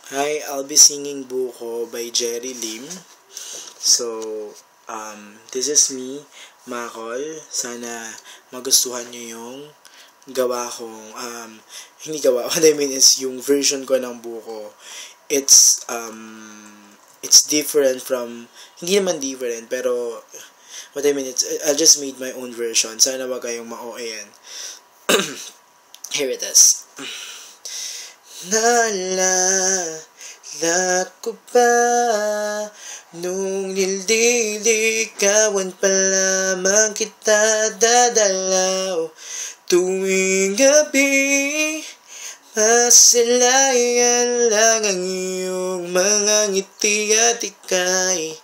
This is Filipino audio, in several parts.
Hi, I'll be singing Buko by Jerry Lim. So, this is me, Makol. Sana magustuhan nyo yung gawa kong, hindi gawa, what I mean is yung version ko ng Buko. It's different from, hindi naman different, pero, what I mean, I just made my own version. Sana wag kayong ma-OA yan. Here it is. Naalala ko pa nung nililigawan pa lamang kita dadalaw tuwing gabi. Masilayan lang ang iyong mga ngiti at ika'y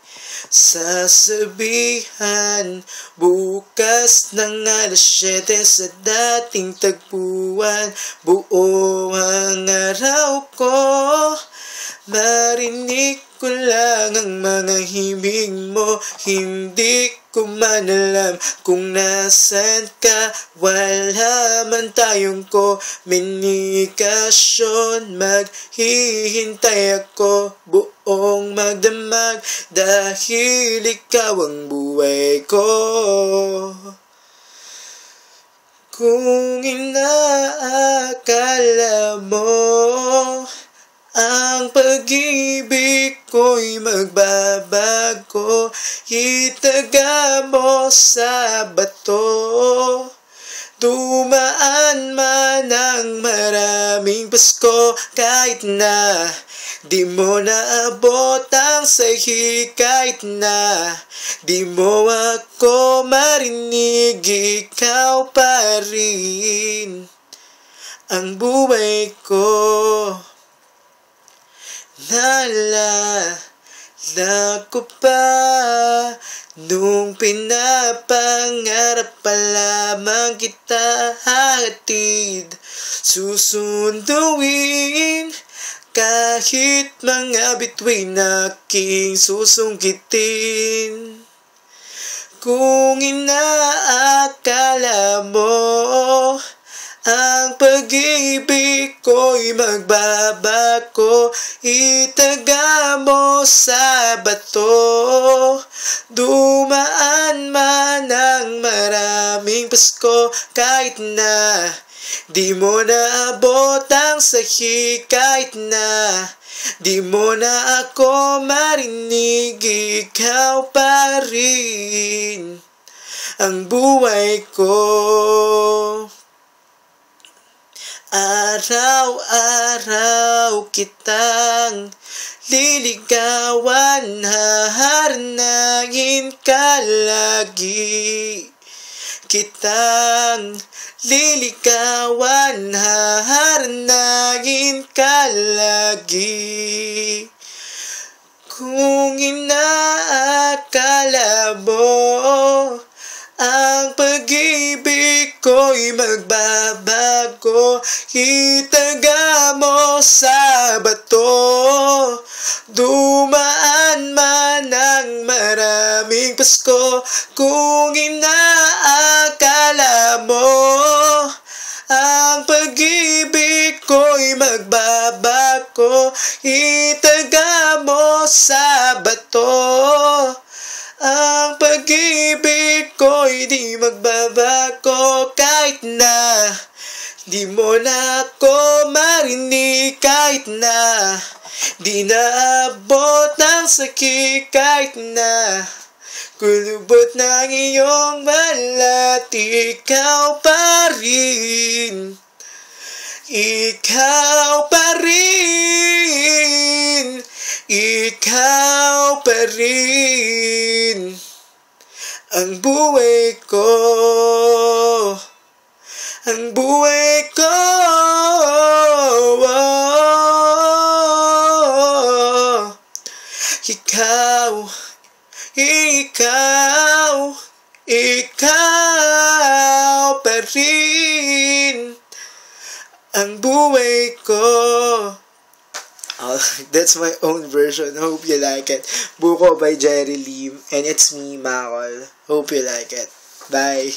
sasabihan bukas ng 7 sa dating tagpuan. Buo ang araw ko, marinig ko lang ang mga himig mo. Hindi ko man alam kung nasan ka. Wala man tayong komunikasyon. Maghihintay ako buong magdamag dahil ikaw ang buhay ko. Kung inaakala mo ang pag-ibig ko'y magbabago, itaga mo sa bato. Dumaan man ang maraming Pasko, kahit na di mo naabot ang sahi, kahit na di mo ako marinig, ikaw pa rin ang buhay ko. Naalala ko pa nung pinapangarap pa lamang kita hatid, susunduin kahit mga bituin aking susungkitin. Kung inaakala mo ang pag-ibig ko'y magbabago, itaga mo sa bato. Dumaan man ang maraming Pasko, kahit na di mo naabot ang sahi, kahit na di mo na ako marinig, ikaw pa rin ang buhay ko. Araw-araw kitang liligawan, haharanahin ka lagi. Kitang liligawan, haharanahin ka lagi. Kung inaakala mo ang pag-ibig ko'y magbabago, itaga mo sa bato. Dumaan man ang maraming Pasko, kung inaakala mo ang pag-ibig ko'y magbabago, itaga mo sa bato. Ang pag-ibig ko'y di magbabago, kahit na di mo na ako marinig, kahit na di naabot ang sakit, kahit na kulubot ng iyong balat, ikaw pa rin. Ikaw pa rin. Ikaw pa rin ang buhay ko. Ang buhay ko. Ikaw, ikaw, ikaw pa rin ang buhay ko. That's my own version. Hope you like it. Buko by Jerry Lim. And it's me, Makol. Hope you like it. Bye.